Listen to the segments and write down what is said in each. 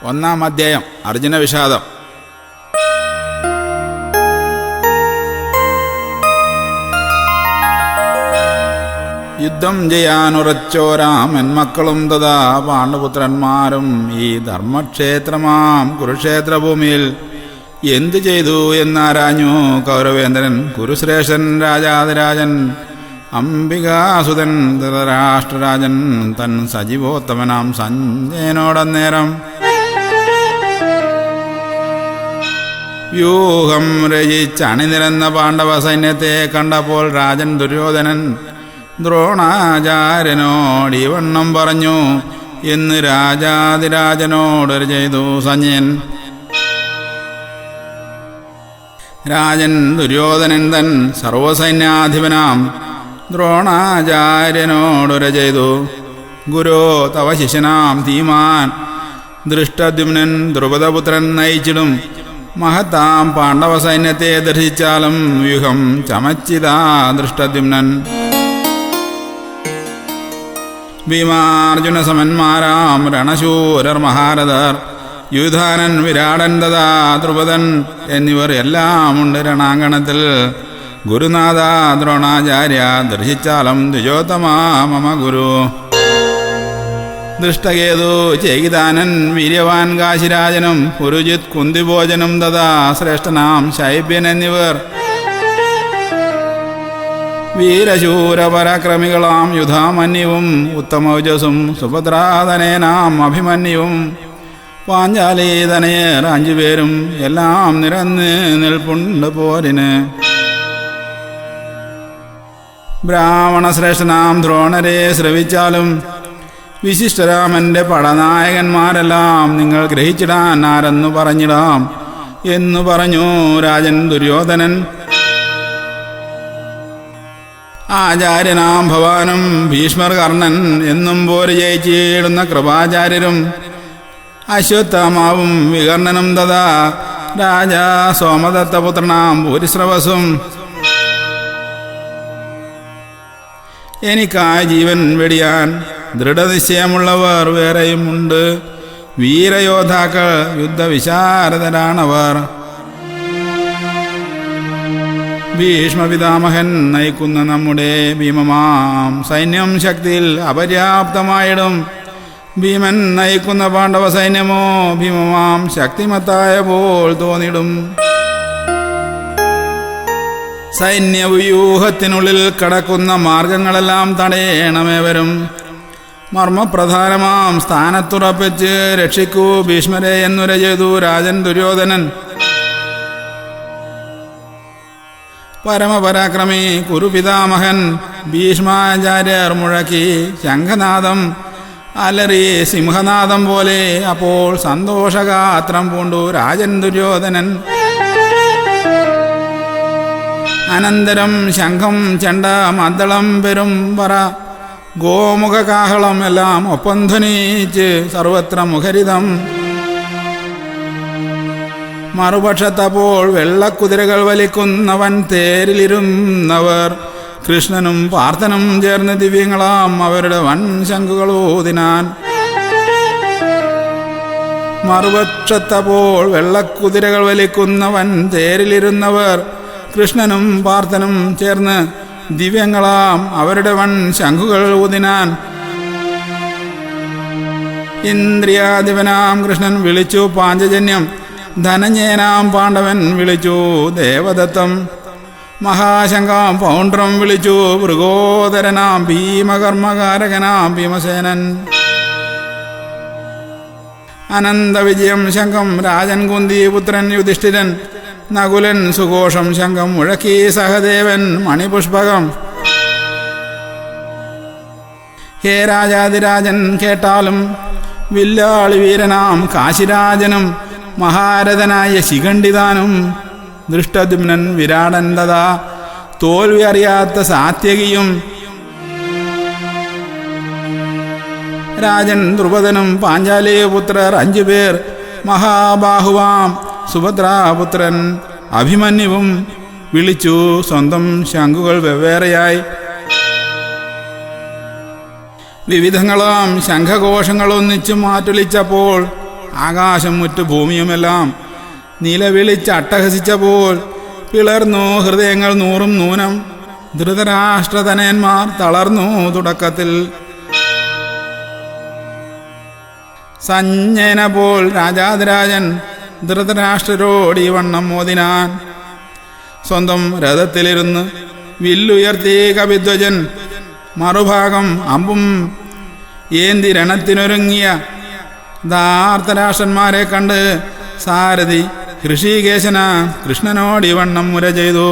ഒന്നാം അധ്യായം. അർജുന വിഷാദം. യുദ്ധം ചെയ്യാനുറച്ചോരാമൻ മക്കളും തഥാ പാണ്ഡുപുത്രന്മാരും ഈ ധർമ്മക്ഷേത്രമാം കുരുക്ഷേത്രഭൂമിയിൽ എന്തു ചെയ്തു എന്നാരാഞ്ഞു കൗരവേന്ദ്രൻ. കുരുശ്രേഷ്ഠൻ രാജാതിരാജൻ അംബികാസുതൻ ധൃതരാഷ്ട്രരാജൻ തൻ സജീവോത്തമനാം സഞ്ജയനോടന്നേരം വ്യൂഹം രചിച്ചണിനിരന്ന പാണ്ഡവ സൈന്യത്തെ കണ്ടപ്പോൾ രാജൻ ദുര്യോധനൻ ദ്രോണാചാര്യനോട് ഈ വണ്ണം പറഞ്ഞു എന്ന് രാജാതിരാജനോട് ചെയ്തു സഞ്ജയൻ. രാജൻ ദുര്യോധനൻ തൻ സർവസൈന്യാധിപനാം ദ്രോണാചാര്യനോടൊരു ചെയ്തു. ഗുരോ തവ ശിഷ്യനാം ധീമാൻ ദൃഷ്ടദ്യുമ്നൻ ദ്രുപദപുത്രൻ നയിച്ചിടും മഹത്താം പാണ്ഡവ സൈന്യത്തെ ദർശിച്ചാലും വ്യൂഹം ചമച്ചിതാ ദൃഷ്ടദ്യുമ്നൻ. ഭീമാർജുന സമന്മാരാം രണശൂരർ മഹാരഥർ യുധാനൻ വിരാടൻ തഥാ ദ്രുപദൻ എന്നിവർ എല്ലാമുണ്ട് രണാങ്കണത്തിൽ. ഗുരുനാഥ ദ്രോണാചാര്യ ദർശിച്ചാലും ദ്വിജോത്തമാ മമ ഗുരു. ദൃഷ്ടകേതു ചേകിതാനൻ വീര്യവാൻ കാശിരാജനും പുരുജിത് കുന്തിഭോജനും തഥാ ശ്രേഷ്ഠനാം ശൈബ്യൻ എന്നിവർ വീരശൂരപരാക്രമികളാം യുധാമന്യവും ഉത്തമൗജസും സുഭദ്രാതനേനാം അഭിമന്യവും പാഞ്ചാലീതനയർ 5 പേരും എല്ലാം നിരന്ന് നിൽപ്പുണ്ട് പോരിന്. ബ്രാഹ്മണശ്രേഷ്ഠനാം ദ്രോണരെ ശ്രവിച്ചാലും വിശിഷ്ടരാമന്റെ പടനായകന്മാരെല്ലാം നിങ്ങൾ ഗ്രഹിച്ചിടാൻ ആരെന്നു പറഞ്ഞിടാം എന്നു പറഞ്ഞു രാജൻ ദുര്യോധനൻ. ആചാര്യനാം ഭവാനും ഭീഷ്മർ കർണൻ എന്നും പോര് ജയിച്ചിടുന്ന കൃപാചാര്യരും അശ്വത്ഥാമാവും വികർണനും തഥാ രാജാ സോമദത്തപുത്രനാം ഭൂരിശ്രവസും എനിക്കായി ജീവൻ വെടിയാൻ ദൃഢനിശ്ചയമുള്ളവർ വേറെയും ഉണ്ട്. വീരയോദ്ധാക്കൾ യുദ്ധവിശാരദരാണവർ. ഭീഷ്മപിതാമഹൻ നയിക്കുന്ന നമ്മുടെ ഭീമമാം സൈന്യം ശക്തിയിൽ അപര്യാപ്തമായിടും. ഭീമൻ നയിക്കുന്ന പാണ്ഡവ സൈന്യമോ ഭീമമാം ശക്തിമത്തായ പോൽ തോന്നിടും. സൈന്യവ്യൂഹത്തിനുള്ളിൽ കടക്കുന്ന മാർഗങ്ങളെല്ലാം തടയണമേവരും. മർമ്മപ്രധാനമാം സ്ഥാനത്തുറപ്പിച്ച് രക്ഷിക്കൂ ഭീഷ്മരെ എന്നുര ചെയ്തു രാജൻ ദുര്യോധനൻ. പരമപരാക്രമി കുരുപിതാമഹൻ ഭീഷ്മാചാര്യർ മുഴക്കി ശംഖനാദം അലറി സിംഹനാദം പോലെ. അപ്പോൾ സന്തോഷഗാത്രം പൂണ്ടു രാജൻ ദുര്യോധനൻ. അനന്തരം ശംഖം ചെണ്ട മദ്ദളം പെരും പറ ഗോമുഖ കാഹളം എല്ലാം ഒപ്പം ധ്വനിച്ച് സർവത്ര മുഖരിതം. മറുപക്ഷത്തപ്പോൾ വെള്ളക്കുതിരകൾ വലിക്കുന്നവൻ തേരിലിരുന്നവർ കൃഷ്ണനും പാർത്ഥനും ചേർന്ന് ദിവ്യങ്ങളാം അവരുടെ വൻ ശംഖുകളൂതിനാൻ. മറുപക്ഷത്തപ്പോൾ വെള്ളക്കുതിരകൾ വലിക്കുന്നവൻ തേരിലിരുന്നവർ കൃഷ്ണനും പാർത്ഥനും ചേർന്ന് ദിവ്യങ്ങളാം അവരുടെ വൻ ശംഖുകൾ ഊതിനാൻ. ഇന്ദ്രിയാധിപനാം കൃഷ്ണൻ വിളിച്ചു പാഞ്ചജന്യം. ധനഞ്ജയനാം പാണ്ഡവൻ വിളിച്ചു ദേവദത്തം. മഹാശങ്കാം പൗണ്ഡ്രം വിളിച്ചു മൃഗോദരനാം ഭീമകർമ്മകാരകനാം ഭീമസേനൻ. അനന്തവിജയം ശംഖം രാജൻ കുന്തിപുത്രൻ യുധിഷ്ഠിരൻ. നകുലൻ സുഘോഷം ശംഖം മുഴക്കി സഹദേവൻ മണിപുഷ്പകം. ഹേ രാജാതിരാജൻ കേട്ടാലും വില്ലാളി വീരനാം കാശിരാജനും മഹാരഥനായ ശിഖണ്ഡിതാനും ദൃഷ്ടദ്യുമ്നൻ വിരാടൻ തഥാ തോൽവി അറിയാത്ത സാത്യകിയും രാജൻ ദ്രുപദനും പാഞ്ചാലീപുത്രർ 5 പേർ മഹാബാഹുവാം സുഭദ്രാപുത്രൻ അഭിമന്യുവും വിളിച്ചു സ്വന്തം ശംഖുകൾ വെവ്വേറെയായി. വിവിധങ്ങളാം ശംഖഘോഷങ്ങൾ ഒന്നിച്ചു മാറ്റുലിച്ചപ്പോൾ ആകാശം മുറ്റു ഭൂമിയുമെല്ലാം നിലവിളിച്ച് അട്ടഹസിച്ചപ്പോൾ പിളർന്നു ഹൃദയങ്ങൾ നൂറും നൂനം. ധൃതരാഷ്ട്രതനയന്മാർ തളർന്നു തുടക്കത്തിൽ. സഞ്ജയന പോൽ രാജാതിരാജൻ ധൃതരാഷ്ട്രരോട് ഈ വണ്ണം മോദിനാൻ. സ്വന്തം രഥത്തിലിരുന്ന് വില്ലുയർത്തി കവിധ്വജൻ മറുഭാഗം അമ്പും ഏന്തി രണത്തിനൊരുങ്ങിയ ധാർത്തരാഷ്ട്രന്മാരെ കണ്ട് സാരഥി ഋഷികേശന കൃഷ്ണനോട് ഈ വണ്ണം മുര ചെയ്തു.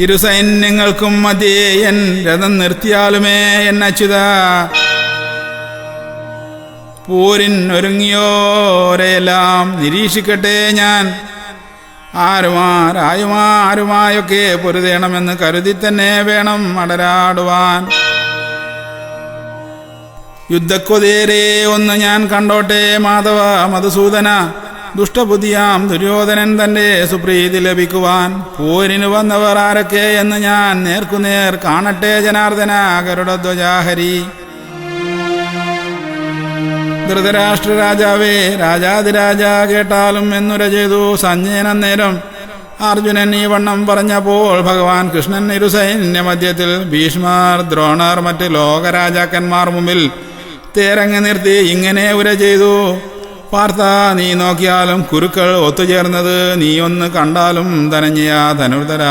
ഇരു സൈന്യങ്ങൾക്കും മധ്യേ എൻ രഥം നിർത്തിയാലുമേ എന്നച്യുത, പോരിനൊരുങ്ങിയോരെയെല്ലാം നിരീക്ഷിക്കട്ടെ ഞാൻ. ആരുമായൊക്കെ പൊരുതേണമെന്ന് കരുതി തന്നെ വേണം അടരാടുവാൻ. യുദ്ധക്കൊതേരെ ഒന്ന് ഞാൻ കണ്ടോട്ടെ മാധവ മധുസൂദന. ദുഷ്ടബുദ്ധിയാം ദുര്യോധനൻ തന്റെ സുപ്രീതി ലഭിക്കുവാൻ പോരിന് വന്നവർ ആരൊക്കെ എന്ന് ഞാൻ നേർക്കുനേർ കാണട്ടെ ജനാർദ്ദന ഗരുഡധ്വജാഹരി. ധൃതരാഷ്ട്ര രാജാവേ രാജാതിരാജ കേട്ടാലും എന്നുര ചെയ്തു സഞ്ജയനം നേരം. അർജുനൻ ഈ വണ്ണം പറഞ്ഞപ്പോൾ ഭഗവാൻ കൃഷ്ണൻ ഇരുസൈന്യ മധ്യത്തിൽ ഭീഷ്മർ ദ്രോണർ മറ്റ് ലോകരാജാക്കന്മാർ മുമ്പിൽ തേരങ്ങ് നിർത്തി ഇങ്ങനെ ഉര ചെയ്തു. പാർത്ഥ, നീ നോക്കിയാലും കുരുക്കൾ ഒത്തുചേർന്നത്, നീ ഒന്ന് കണ്ടാലും ധനഞ്ജയ ധനുർധര.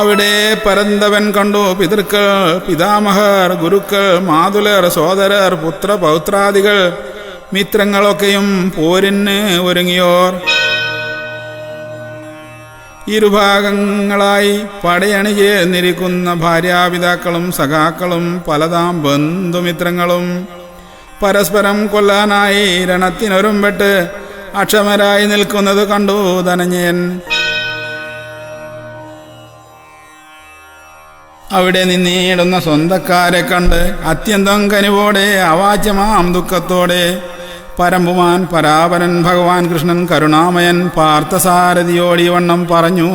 അവിടെ പരന്തവൻ കണ്ടു പിതൃക്കൾ പിതാമഹർ ഗുരുക്കൾ മാതുലർ സോദരർ പുത്ര പൗത്രാദികൾ മിത്രങ്ങളൊക്കെയും പോരിന് ഒരുങ്ങിയോർ. ഇരുഭാഗങ്ങളായി പടയണി ചേർന്നിരിക്കുന്ന ഭാര്യാപിതാക്കളും സഖാക്കളും പലതാം ബന്ധുമിത്രങ്ങളും പരസ്പരം കൊല്ലാനായി രണത്തിനൊരുമ്പെട്ട് അക്ഷമരായി നിൽക്കുന്നത് കണ്ടു ധനഞ്ജയൻ. അവിടെ നിന്നിടുന്ന സ്വന്തക്കാരെ കണ്ട് അത്യന്തം കനിവോടെ അവാച്യമാം ദുഃഖത്തോടെ പരമ്പുമാൻ പരാപരൻ ഭഗവാൻ കൃഷ്ണൻ കരുണാമയൻ പാർത്ഥസാരഥിയോടി വണ്ണം പറഞ്ഞു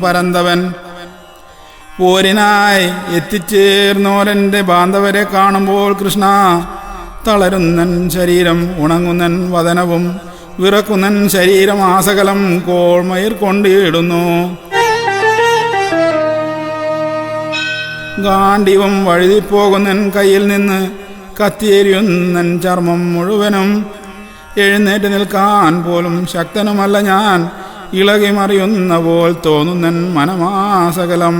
പരന്തവൻ. പോരിനായി എത്തിച്ചേർന്നോരൻ്റെ ബാന്ധവരെ കാണുമ്പോൾ കൃഷ്ണ, തളരുന്നൻ ശരീരം ഉണങ്ങുന്നൻ വദനവും വിറക്കുന്നൻ ശരീരം ആസകലം കോൾമയിർ കൊണ്ടിടുന്നു. ഗാണ്ഡീവം വഴുതിപ്പോകുന്നൻ കയ്യിൽ നിന്ന് കത്തിയെരിയുന്നൻ ചർമ്മം മുഴുവനും. എഴുന്നേറ്റ് നിൽക്കാൻ പോലും ശക്തനുമല്ല ഞാൻ, ഇളകി മറിയുന്ന പോൽ തോന്നുന്നൻ മനമാസകലം.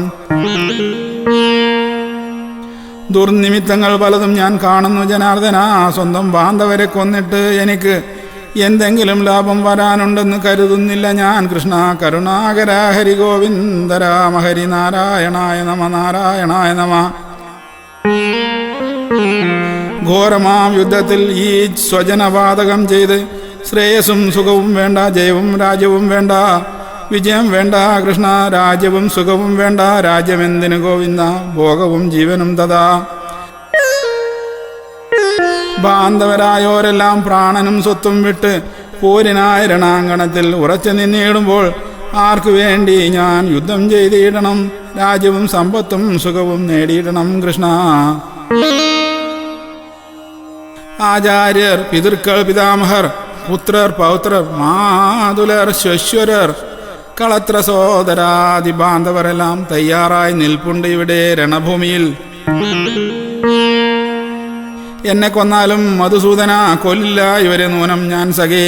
ദുർനിമിത്തങ്ങൾ പലതും ഞാൻ കാണുന്നു ജനാർദ്ദന. സ്വന്തം ബാന്ധവരെ കൊന്നിട്ട് എനിക്ക് എന്തെങ്കിലും ലാഭം വരാനുണ്ടെന്ന് കരുതുന്നില്ല ഞാൻ കൃഷ്ണ. കരുണാകര ഹരി ഗോവിന്ദ രാമ ഹരി നാരായണായ നമ നാരായണായ നമ. ഘോരമാം യുദ്ധത്തിൽ ഈ സ്വജനപാതകം ചെയ്ത് ശ്രേയസ്സും സുഖവും വേണ്ട, ജയവും രാജ്യവും വേണ്ട, വിജയം വേണ്ട കൃഷ്ണ. രാജ്യവും സുഖവും വേണ്ട, രാജ്യമെന്തിനു ഗോവിന്ദ, ഭോഗവും ജീവനും തഥാ. ബാന്ധവരായോരെല്ലാം പ്രാണനും സ്വത്തും വിട്ട് പോരിനായ രണാങ്കണത്തിൽ ഉറച്ചു നിന്നിടുമ്പോൾ ആർക്കു വേണ്ടി ഞാൻ യുദ്ധം ചെയ്തിടണം? രാജ്യവും സമ്പത്തും സുഖവും നേടിയിടണം കൃഷ്ണ. ആചാര്യർ പിതൃക്കൾ പിതാമഹർ പുത്രർ പൗത്രർ മാതുലർ ശ്വശ്വരർ കളത്ര സോദരാദി ബാന്ധവരെല്ലാം തയ്യാറായി നിൽപ്പുണ്ട് ഇവിടെ രണഭൂമിയിൽ. എന്നെ കൊന്നാലും മധുസൂദന കൊല്ലില്ല ഇവരെ നൂനം ഞാൻ സഖേ.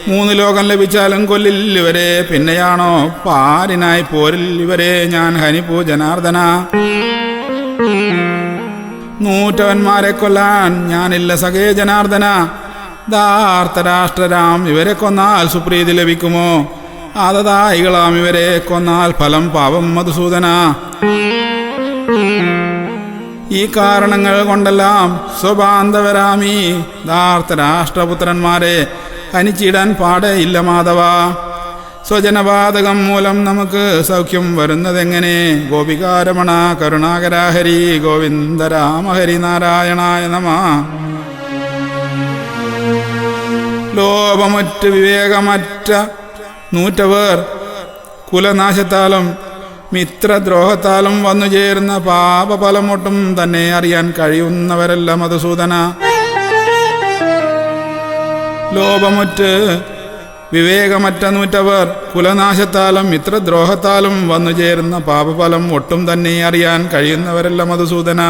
3 ലോകം ലഭിച്ചാലും കൊല്ലില്ല ഇവരെ. പിന്നെയാണോ പാരിനായി പോരിൽ ഇവരെ ഞാൻ ഹനിപ്പൂ ജനാർദ്ദന. 100 കൊല്ലാൻ ഞാനില്ല സഖേ ജനാർദ്ദന. ധാർത്തരാഷ്ട്രരാം ഇവരെ കൊന്നാൽ സുപ്രീതി ലഭിക്കുമോ? ആദതായികളാം ഇവരെ കൊന്നാൽ ഫലം പാപം മധുസൂദന. ഈ കാരണങ്ങൾ കൊണ്ടെല്ലാം സ്വബാന്ധവരാമീ ധാർത്തരാഷ്ട്രപുത്രന്മാരെ ഹനിച്ചിടാൻ പാടയില്ല മാധവ. സ്വജനപാതകം മൂലം നമുക്ക് സൗഖ്യം വരുന്നതെങ്ങനെ? ഗോപികാരമണ കരുണാകര ഹരി ഗോവിന്ദ രാമ ഹരി നാരായണായ നമ. ലോപമറ്റ് വിവേകമറ്റ 100 പേർ കുലനാശത്താലും മിത്രദ്രോഹത്താലും വന്നു ചേരുന്ന പാപഫലമൊട്ടും തന്നെ അറിയാൻ കഴിയുന്നവരല്ല മധുസൂദന. ലോപമുറ്റ് വിവേകമറ്റ നൂറ്റവർ കുലനാശത്താലും മിത്രദ്രോഹത്താലും വന്നു ചേരുന്ന പാപഫലം ഒട്ടും തന്നെ അറിയാൻ കഴിയുന്നവരല്ല മധുസൂദന.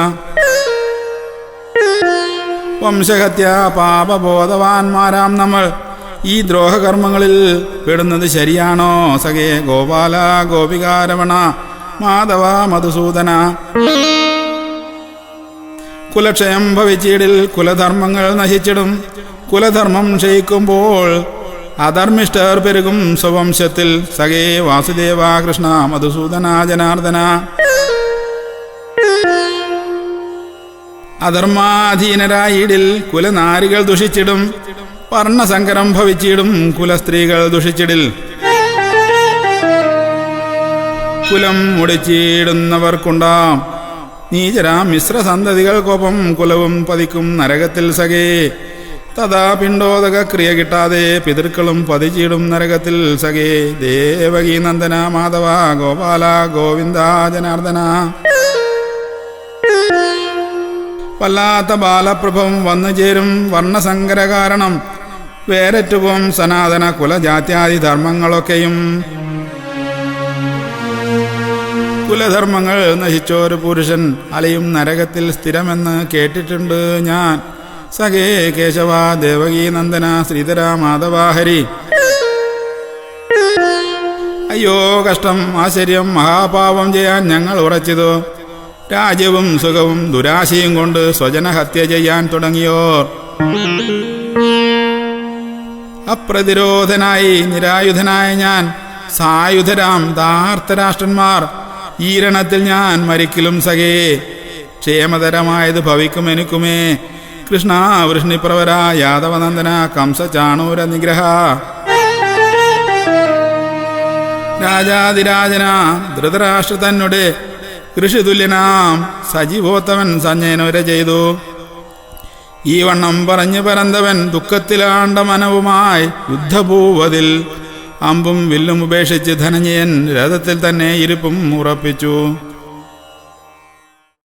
വംശഹത്യ പാപബോധവാന്മാരാം നമ്മൾ ഈ ദ്രോഹകർമ്മങ്ങളിൽ പെടുന്നത് ശരിയാണോ സഖേ ഗോപാല ഗോപികാരമണ മാധവ മധുസൂദന? കുലക്ഷയം ഭവിച്ചിടിൽ കുലധർമ്മങ്ങൾ നശിച്ചിടും. കുലധർമ്മം ക്ഷയിക്കുമ്പോൾ അധർമ്മിഷ്ഠർ പെരുകും സ്വവംശത്തിൽ. സഖേ വാസുദേവ കൃഷ്ണ മധുസൂദന ജനാർദ്ദന. അധർമാധീനരായിടിൽ കുലനാരികൾ ദുഷിച്ചിടും. വർണ്ണസങ്കരം ഭവിച്ചിടും കുലസ്ത്രീകൾ ദുഷിച്ചിടിൽ. കുലം മുടിച്ചിടുന്നവർക്കുണ്ടാം നീചരാം മിശ്രസന്തതികൾക്കൊപ്പം കുലവും പതിക്കും നരകത്തിൽ. സഖേ തഥാ പിണ്ടോദക ക്രിയ കിട്ടാതെ പിതൃക്കളും പതിച്ചിടും നരകത്തിൽ. സഖേ ദേവകീ നന്ദന മാധവ ഗോപാല ഗോവിന്ദ ജനാർദ്ദന. വല്ലാത്ത ബാലപ്രഭം വന്നു ചേരും വർണ്ണസങ്കര കാരണം വേരറ്റുപോം സനാതന കുലജാത്യാദി ധർമ്മങ്ങളൊക്കെയും. കുലധർമ്മങ്ങൾ നശിച്ചൊരു പുരുഷൻ അലയും നരകത്തിൽ സ്ഥിരമെന്ന് കേട്ടിട്ടുണ്ട് ഞാൻ. സഖേ കേശവ ദേവകീ നന്ദന ശ്രീധര മാധവ ഹരി. അയ്യോ കഷ്ടം, ആശ്ചര്യം, മഹാപാപം ചെയ്യാൻ ഞങ്ങൾ ഉറച്ചതോ. രാജ്യവും സുഖവും ദുരാശയും കൊണ്ട് സ്വജനഹത്യ ചെയ്യാൻ തുടങ്ങിയോർ. അപ്രതിരോധനായി നിരായുധനായ ഞാൻ സായുധരാം ധാർത്തരാഷ്ട്രന്മാർ ഈരണത്തിൽ ഞാൻ മരിക്കലും. സഖേ ക്ഷേമതരമായത് ഭവിക്കും എനിക്കുമേ. കൃഷ്ണ വൃഷ്ണിപ്രവര യാദവനന്ദന കംസ ചാണൂര നിഗ്രഹ. രാജാതിരാജന ധൃതരാഷ്ട്ര തന്നെ ഋഷിതുല്യനാം സജീവോത്തമൻ സഞ്ജയനുര ചെയ്തു. ഈ വണ്ണം പറഞ്ഞു പരന്തവൻ ദുഃഖത്തിലാണ്ട മനവുമായി യുദ്ധഭൂവതിൽ അമ്പും വില്ലും ഉപേക്ഷിച്ച് ധനഞ്ജയൻ രഥത്തിൽ തന്നെ ഇരിപ്പും ഉറപ്പിച്ചു.